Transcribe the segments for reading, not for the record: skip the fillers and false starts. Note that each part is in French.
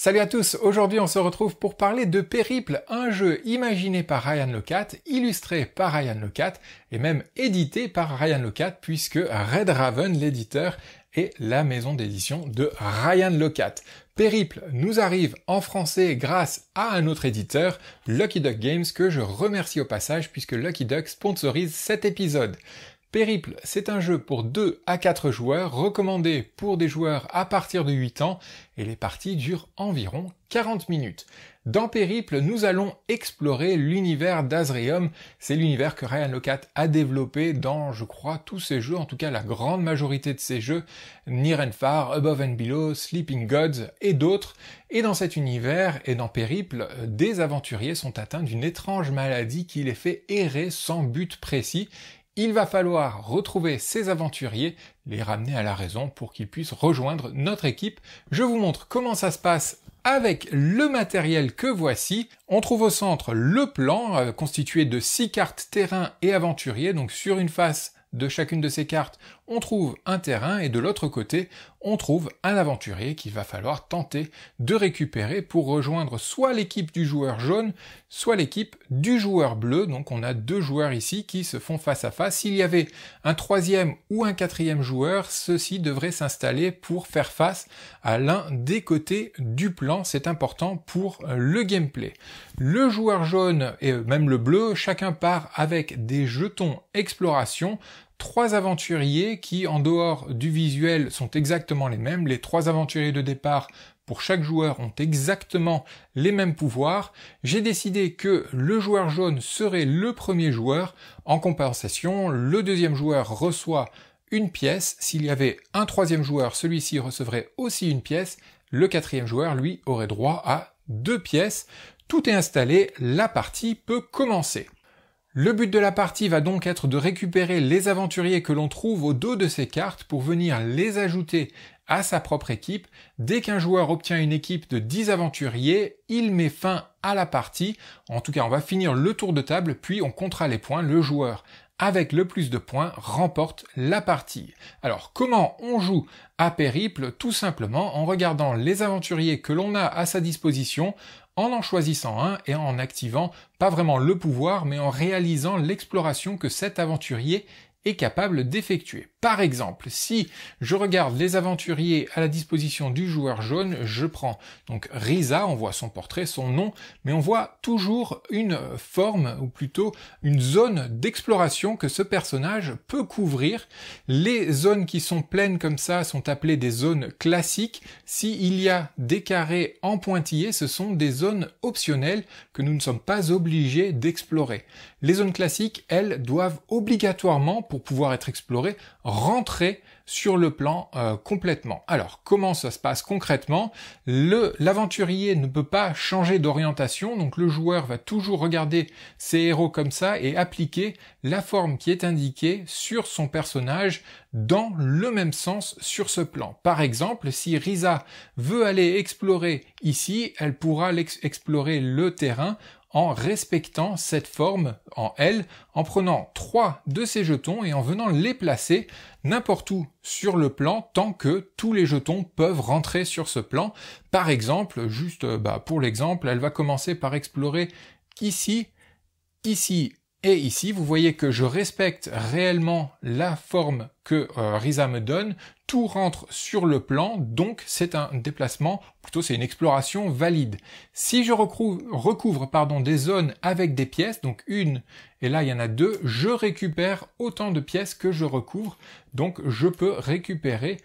Salut à tous, aujourd'hui on se retrouve pour parler de Périple, un jeu imaginé par Ryan Laukat, illustré par Ryan Laukat et même édité par Ryan Laukat puisque Red Raven, l'éditeur, est la maison d'édition de Ryan Laukat. Périple nous arrive en français grâce à un autre éditeur, Lucky Duck Games, que je remercie au passage puisque Lucky Duck sponsorise cet épisode. Périple, c'est un jeu pour 2 à 4 joueurs, recommandé pour des joueurs à partir de 8 ans, et les parties durent environ 40 minutes. Dans Périple, nous allons explorer l'univers d'Azrium. C'est l'univers que Ryan Laukat a développé dans, je crois, tous ses jeux, en tout cas la grande majorité de ses jeux, Near and Far, Above and Below, Sleeping Gods et d'autres. Et dans cet univers et dans Périple, des aventuriers sont atteints d'une étrange maladie qui les fait errer sans but précis. Il va falloir retrouver ces aventuriers, les ramener à la raison pour qu'ils puissent rejoindre notre équipe. Je vous montre comment ça se passe avec le matériel que voici. On trouve au centre le plan, constitué de 6 cartes terrain et aventurier. Donc sur une face de chacune de ces cartes, on trouve un terrain et de l'autre côté, on trouve un aventurier qu'il va falloir tenter de récupérer pour rejoindre soit l'équipe du joueur jaune, soit l'équipe du joueur bleu. Donc on a 2 joueurs ici qui se font face à face. S'il y avait un 3e ou un 4e joueur, ceux-ci devraient s'installer pour faire face à l'un des côtés du plan. C'est important pour le gameplay. Le joueur jaune et même le bleu, chacun part avec des jetons exploration. 3 aventuriers qui, en dehors du visuel, sont exactement les mêmes. Les 3 aventuriers de départ pour chaque joueur ont exactement les mêmes pouvoirs. J'ai décidé que le joueur jaune serait le premier joueur. En compensation, le 2e joueur reçoit une pièce. S'il y avait un 3e joueur, celui-ci recevrait aussi une pièce. Le 4e joueur, lui, aurait droit à 2 pièces. Tout est installé, la partie peut commencer. Le but de la partie va donc être de récupérer les aventuriers que l'on trouve au dos de ces cartes pour venir les ajouter à sa propre équipe. Dès qu'un joueur obtient une équipe de 10 aventuriers, il met fin à la partie. En tout cas, on va finir le tour de table, puis on comptera les points. Le joueur avec le plus de points remporte la partie. Alors, comment on joue à Périple? Tout simplement en regardant les aventuriers que l'on a à sa disposition, en choisissant un et en activant pas vraiment le pouvoir, mais en réalisant l'exploration que cet aventurier est capable d'effectuer. Par exemple, si je regarde les aventuriers à la disposition du joueur jaune, je prends donc Risa, on voit son portrait, son nom, mais on voit toujours une forme, ou plutôt une zone d'exploration que ce personnage peut couvrir. Les zones qui sont pleines comme ça sont appelées des zones classiques. S'il y a des carrés en pointillés, ce sont des zones optionnelles que nous ne sommes pas obligés d'explorer. Les zones classiques, elles, doivent obligatoirement, pour pouvoir être explorées, rentrer sur le plan complètement. Alors, comment ça se passe concrètement? L'aventurier ne peut pas changer d'orientation, donc le joueur va toujours regarder ses héros comme ça et appliquer la forme qui est indiquée sur son personnage dans le même sens sur ce plan. Par exemple, si Risa veut aller explorer ici, elle pourra explorer le terrain en respectant cette forme en L, en prenant 3 de ces jetons et en venant les placer n'importe où sur le plan tant que tous les jetons peuvent rentrer sur ce plan. Par exemple, juste pour l'exemple, elle va commencer par explorer ici, ici et ici. Vous voyez que je respecte réellement la forme que Risa me donne. Tout rentre sur le plan, donc c'est un déplacement, plutôt c'est une exploration valide. Si je recouvre des zones avec des pièces, donc une, et là il y en a 2, je récupère autant de pièces que je recouvre, donc je peux récupérer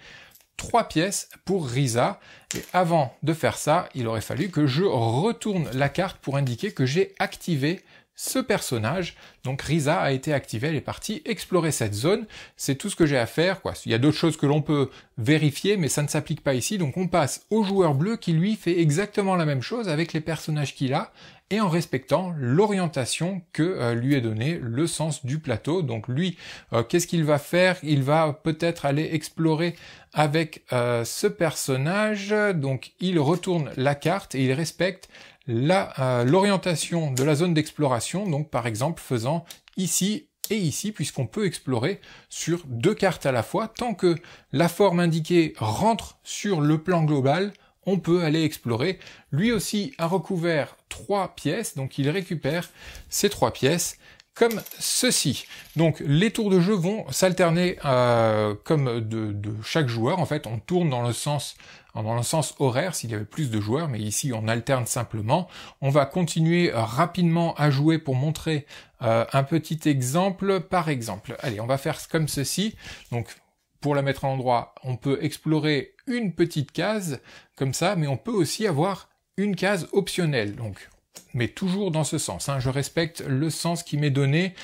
3 pièces pour Risa, et avant de faire ça, il aurait fallu que je retourne la carte pour indiquer que j'ai activé ce personnage. Donc Risa a été activée, elle est partie explorer cette zone. C'est tout ce que j'ai à faire, quoi. Il y a d'autres choses que l'on peut vérifier, mais ça ne s'applique pas ici. Donc on passe au joueur bleu qui lui fait exactement la même chose avec les personnages qu'il a et en respectant l'orientation que lui est donnée, le sens du plateau. Donc lui, qu'est-ce qu'il va faire? Il va peut-être aller explorer avec ce personnage. Donc il retourne la carte et il respecte l'orientation de la zone d'exploration, donc par exemple faisant ici et ici, puisqu'on peut explorer sur 2 cartes à la fois. Tant que la forme indiquée rentre sur le plan global, on peut aller explorer. Lui aussi a recouvert 3 pièces, donc il récupère ces 3 pièces comme ceci. Donc les tours de jeu vont s'alterner comme de chaque joueur. En fait, on tourne dans le sens horaire s'il y avait plus de joueurs, mais ici on alterne simplement. On va continuer rapidement à jouer pour montrer un petit exemple par exemple. Allez, on va faire comme ceci. Donc pour la mettre à l'endroit, on peut explorer une petite case comme ça, mais on peut aussi avoir une case optionnelle. Donc mais toujours dans ce sens, hein. Je respecte le sens qui m'est donné.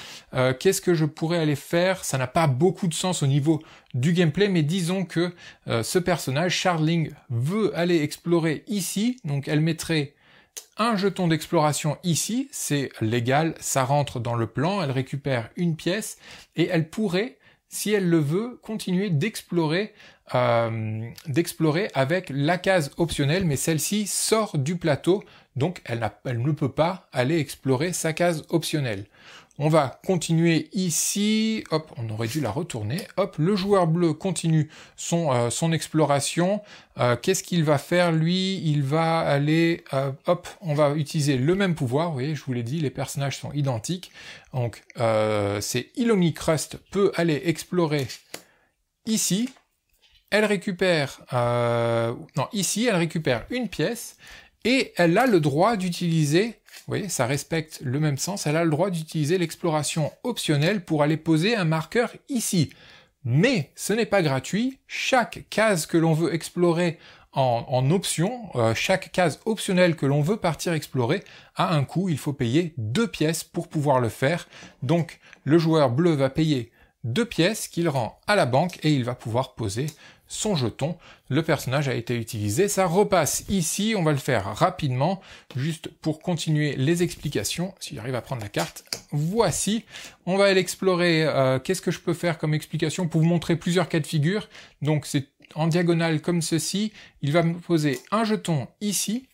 Qu'est-ce que je pourrais aller faire? Ça n'a pas beaucoup de sens au niveau du gameplay, mais disons que ce personnage, Chardling, veut aller explorer ici, donc elle mettrait un jeton d'exploration ici, c'est légal, ça rentre dans le plan, elle récupère une pièce, et elle pourrait, si elle le veut, continuer d'explorer avec la case optionnelle, mais celle-ci sort du plateau, donc elle ne peut pas aller explorer sa case optionnelle. On va continuer ici, hop, on aurait dû la retourner, hop, le joueur bleu continue son exploration. Qu'est-ce qu'il va faire lui? Il va aller, hop, on va utiliser le même pouvoir, vous voyez, je vous l'ai dit, les personnages sont identiques. Donc c'est Iloni Crust peut aller explorer ici. Elle récupère, ici elle récupère une pièce et elle a le droit d'utiliser, vous voyez, ça respecte le même sens, elle a le droit d'utiliser l'exploration optionnelle pour aller poser un marqueur ici. Mais ce n'est pas gratuit, chaque case que l'on veut explorer en option, chaque case optionnelle que l'on veut partir explorer a un coût, il faut payer 2 pièces pour pouvoir le faire. Donc le joueur bleu va payer 2 pièces qu'il rend à la banque et il va pouvoir poser son jeton. Le personnage a été utilisé, ça repasse ici, on va le faire rapidement, juste pour continuer les explications, si j'arrive à prendre la carte. Voici, on va aller explorer, qu'est-ce que je peux faire comme explication pour vous montrer plusieurs cas de figure. Donc c'est en diagonale comme ceci, il va me poser un jeton ici,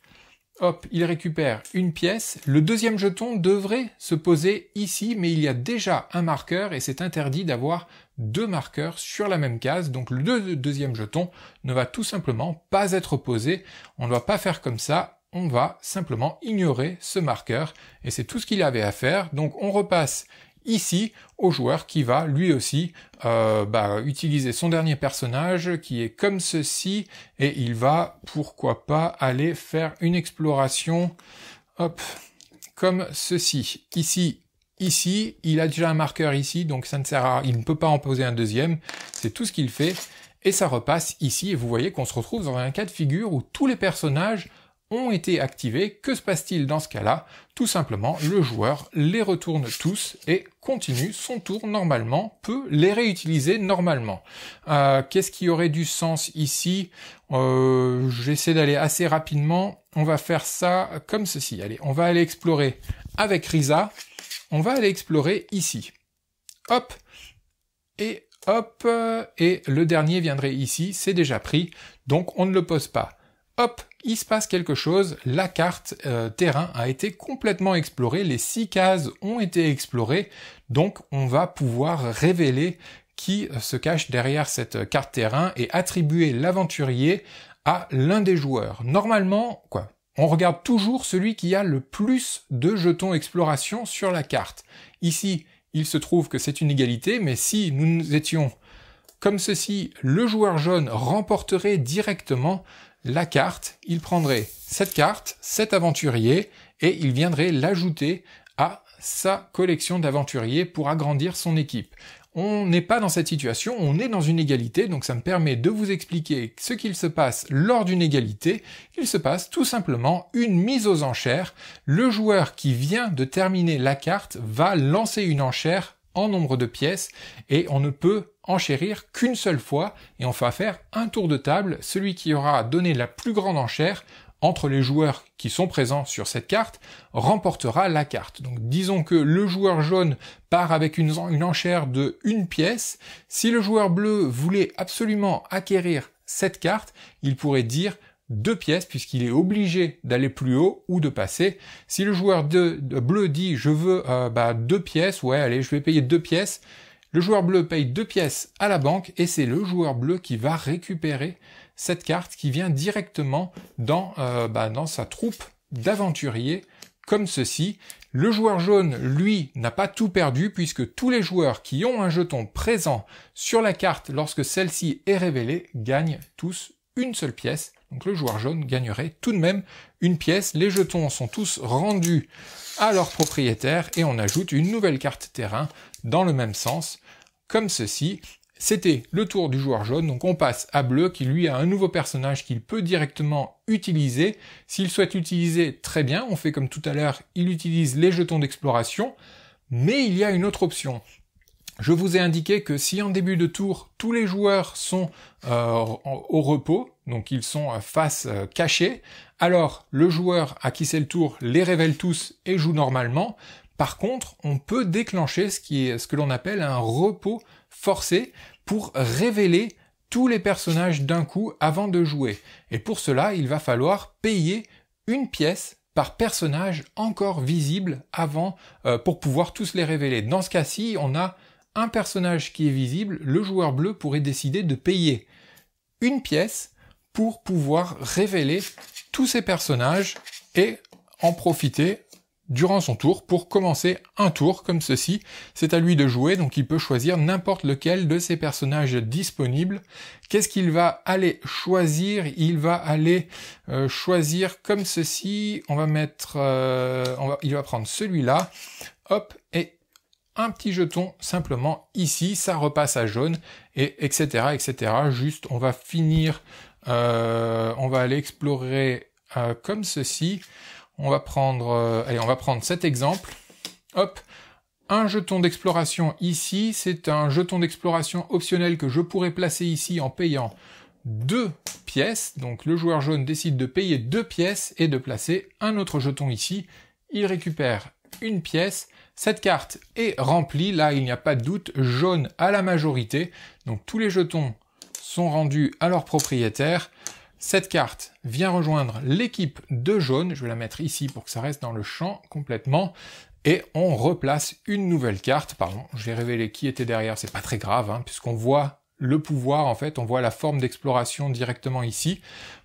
hop, il récupère une pièce. Le deuxième jeton devrait se poser ici, mais il y a déjà un marqueur et c'est interdit d'avoir 2 marqueurs sur la même case. Donc le deuxième jeton ne va tout simplement pas être posé. On ne doit pas faire comme ça. On va simplement ignorer ce marqueur et c'est tout ce qu'il avait à faire. Donc on repasse ici au joueur qui va lui aussi utiliser son dernier personnage qui est comme ceci et il va pourquoi pas aller faire une exploration hop comme ceci. Ici, il a déjà un marqueur ici, donc ça ne sert à rien, il ne peut pas en poser un deuxième, c'est tout ce qu'il fait, et ça repasse ici, et vous voyez qu'on se retrouve dans un cas de figure où tous les personnages ont été activés. Que se passe-t-il dans ce cas-là? Tout simplement, le joueur les retourne tous et continue son tour normalement, peut les réutiliser normalement. Qu'est-ce qui aurait du sens ici? J'essaie d'aller assez rapidement. On va faire ça comme ceci. Allez, on va aller explorer avec Risa. On va aller explorer ici. Hop, et le dernier viendrait ici, c'est déjà pris, donc on ne le pose pas. Hop, il se passe quelque chose, la carte terrain a été complètement explorée, les 6 cases ont été explorées, donc on va pouvoir révéler qui se cache derrière cette carte terrain et attribuer l'aventurier à l'un des joueurs. Normalement, on regarde toujours celui qui a le plus de jetons exploration sur la carte. Ici, il se trouve que c'est une égalité, mais si nous étions comme ceci, le joueur jaune remporterait directement la carte, il prendrait cette carte, cet aventurier, et il viendrait l'ajouter à sa collection d'aventuriers pour agrandir son équipe. On n'est pas dans cette situation, on est dans une égalité, donc ça me permet de vous expliquer ce qu'il se passe lors d'une égalité. Il se passe tout simplement une mise aux enchères. Le joueur qui vient de terminer la carte va lancer une enchère en nombre de pièces et on ne peut enchérir qu'une seule fois et on va faire un tour de table. Celui qui aura donné la plus grande enchère entre les joueurs qui sont présents sur cette carte remportera la carte. Donc disons que le joueur jaune part avec une enchère de 1 pièce. Si le joueur bleu voulait absolument acquérir cette carte, il pourrait dire 2 pièces puisqu'il est obligé d'aller plus haut ou de passer. Si le joueur bleu dit je veux 2 pièces, ouais allez je vais payer 2 pièces, le joueur bleu paye 2 pièces à la banque et c'est le joueur bleu qui va récupérer cette carte qui vient directement dans sa troupe d'aventuriers, comme ceci. Le joueur jaune, lui, n'a pas tout perdu, puisque tous les joueurs qui ont un jeton présent sur la carte lorsque celle-ci est révélée gagnent tous une seule pièce. Donc le joueur jaune gagnerait tout de même une pièce. Les jetons sont tous rendus à leur propriétaire et on ajoute une nouvelle carte terrain dans le même sens, comme ceci. C'était le tour du joueur jaune, donc on passe à bleu qui lui a un nouveau personnage qu'il peut directement utiliser. S'il souhaite l'utiliser, très bien, on fait comme tout à l'heure, il utilise les jetons d'exploration, mais il y a une autre option. Je vous ai indiqué que si en début de tour, tous les joueurs sont au repos, donc ils sont face cachée, alors le joueur à qui c'est le tour les révèle tous et joue normalement. Par contre, on peut déclencher ce que l'on appelle un repos forcé pour révéler tous les personnages d'un coup avant de jouer. Et pour cela, il va falloir payer une pièce par personnage encore visible avant pour pouvoir tous les révéler. Dans ce cas-ci, on a un personnage qui est visible, le joueur bleu pourrait décider de payer une pièce pour pouvoir révéler tous ces personnages et en profiter durant son tour pour commencer un tour comme ceci. C'est à lui de jouer, donc il peut choisir n'importe lequel de ces personnages disponibles. Qu'est-ce qu'il va aller choisir? Il va aller choisir comme ceci. On va mettre, il va prendre celui-là, hop, et un petit jeton simplement ici, ça repasse à jaune, et etc. etc. Juste, on va finir, on va aller explorer comme ceci. On va prendre, allez, on va prendre cet exemple. Hop, un jeton d'exploration ici, c'est un jeton d'exploration optionnel que je pourrais placer ici en payant 2 pièces. Donc le joueur jaune décide de payer 2 pièces et de placer un autre jeton ici. Il récupère une pièce. Cette carte est remplie, là il n'y a pas de doute, jaune à la majorité. Donc tous les jetons sont rendus à leur propriétaire. Cette carte vient rejoindre l'équipe de jaune, je vais la mettre ici pour que ça reste dans le champ complètement, et on replace une nouvelle carte. Pardon, je vais révéler qui était derrière, c'est pas très grave, hein, puisqu'on voit le pouvoir, en fait, on voit la forme d'exploration directement ici.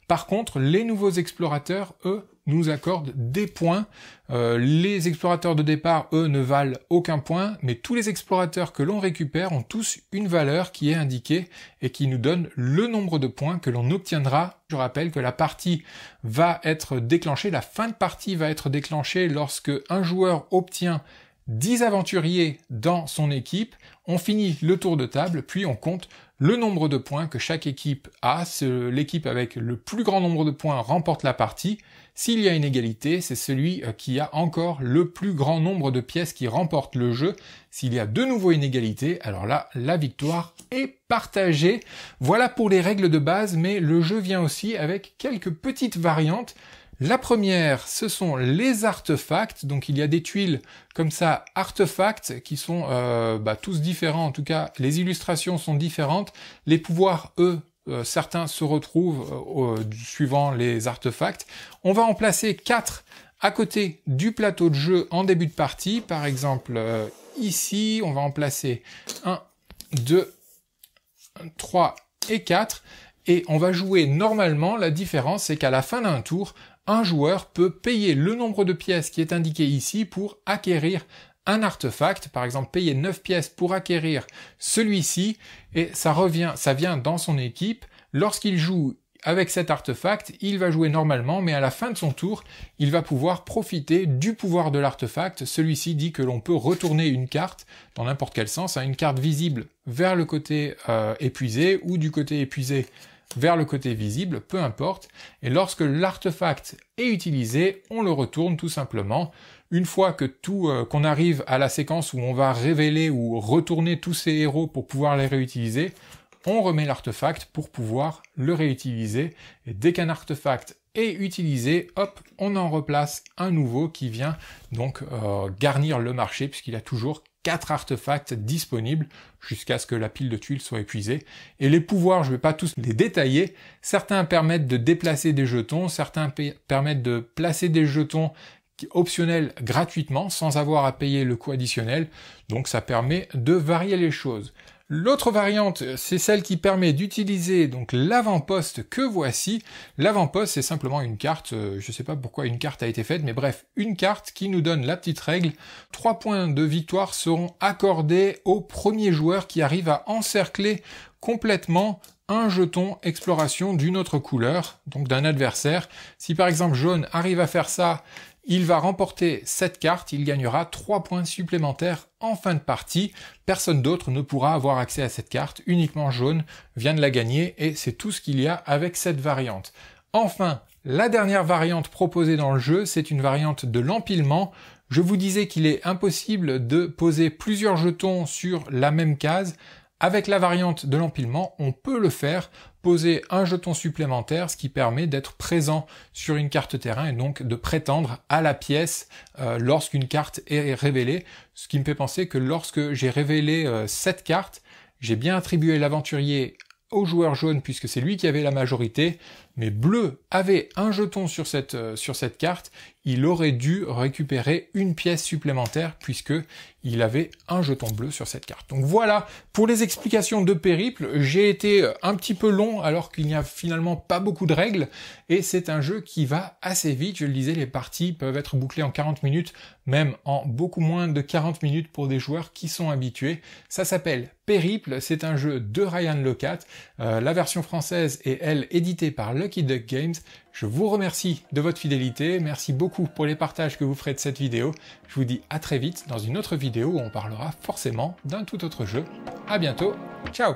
Par contre, les nouveaux explorateurs, eux, nous accordent des points. Les explorateurs de départ, eux, ne valent aucun point, mais tous les explorateurs que l'on récupère ont tous une valeur qui est indiquée et qui nous donne le nombre de points que l'on obtiendra. Je rappelle que la partie va être déclenchée, la fin de partie va être déclenchée lorsque un joueur obtient 10 aventuriers dans son équipe, on finit le tour de table, puis on compte le nombre de points que chaque équipe a. L'équipe avec le plus grand nombre de points remporte la partie. S'il y a une égalité, c'est celui qui a encore le plus grand nombre de pièces qui remporte le jeu. S'il y a de nouveau une égalité, alors là, la victoire est partagée. Voilà pour les règles de base, mais le jeu vient aussi avec quelques petites variantes. La première, ce sont les artefacts. Donc il y a des tuiles comme ça, artefacts, qui sont tous différents. En tout cas, les illustrations sont différentes. Les pouvoirs, eux, certains se retrouvent suivant les artefacts. On va en placer 4 à côté du plateau de jeu en début de partie. Par exemple, ici, on va en placer 1, 2, 3 et 4. Et on va jouer normalement. La différence, c'est qu'à la fin d'un tour, un joueur peut payer le nombre de pièces qui est indiqué ici pour acquérir un artefact. Par exemple, payer 9 pièces pour acquérir celui-ci, et ça vient dans son équipe. Lorsqu'il joue avec cet artefact, il va jouer normalement, mais à la fin de son tour, il va pouvoir profiter du pouvoir de l'artefact. Celui-ci dit que l'on peut retourner une carte dans n'importe quel sens, une carte visible vers le côté épuisé, ou du côté épuisé vers le côté visible, peu importe. Et lorsque l'artefact est utilisé, on le retourne tout simplement. Une fois que qu'on arrive à la séquence où on va révéler ou retourner tous ces héros pour pouvoir les réutiliser, on remet l'artefact pour pouvoir le réutiliser. Et dès qu'un artefact est utilisé, hop, on en replace un nouveau qui vient donc garnir le marché, puisqu'il a toujours 4 artefacts disponibles jusqu'à ce que la pile de tuiles soit épuisée. Et les pouvoirs, je ne vais pas tous les détailler. Certains permettent de déplacer des jetons, certains permettent de placer des jetons optionnels gratuitement sans avoir à payer le coût additionnel. Donc ça permet de varier les choses. L'autre variante, c'est celle qui permet d'utiliser donc l'avant-poste que voici. L'avant-poste, c'est simplement une carte, je sais pas pourquoi une carte a été faite, mais bref, une carte qui nous donne la petite règle. 3 points de victoire seront accordés au premier joueur qui arrive à encercler complètement un jeton exploration d'une autre couleur, donc d'un adversaire. Si par exemple jaune arrive à faire ça, il va remporter cette carte, il gagnera 3 points supplémentaires en fin de partie. Personne d'autre ne pourra avoir accès à cette carte, uniquement jaune vient de la gagner et c'est tout ce qu'il y a avec cette variante. Enfin, la dernière variante proposée dans le jeu, c'est une variante de l'empilement. Je vous disais qu'il est impossible de poser plusieurs jetons sur la même case. Avec la variante de l'empilement, on peut le faire, poser un jeton supplémentaire, ce qui permet d'être présent sur une carte terrain et donc de prétendre à la pièce lorsqu'une carte est révélée. Ce qui me fait penser que lorsque j'ai révélé cette carte, j'ai bien attribué l'aventurier au joueur jaune puisque c'est lui qui avait la majorité, mais bleu avait un jeton sur cette carte, il aurait dû récupérer une pièce supplémentaire puisque il avait un jeton bleu sur cette carte. Donc voilà, pour les explications de Périple, j'ai été un petit peu long alors qu'il n'y a finalement pas beaucoup de règles et c'est un jeu qui va assez vite. Je le disais, les parties peuvent être bouclées en 40 minutes, même en beaucoup moins de 40 minutes pour des joueurs qui sont habitués. Ça s'appelle Périple, c'est un jeu de Ryan Laukat. La version française est, elle, éditée par Lucky Duck Games. Je vous remercie de votre fidélité, merci beaucoup pour les partages que vous ferez de cette vidéo. Je vous dis à très vite dans une autre vidéo où on parlera forcément d'un tout autre jeu. À bientôt, ciao!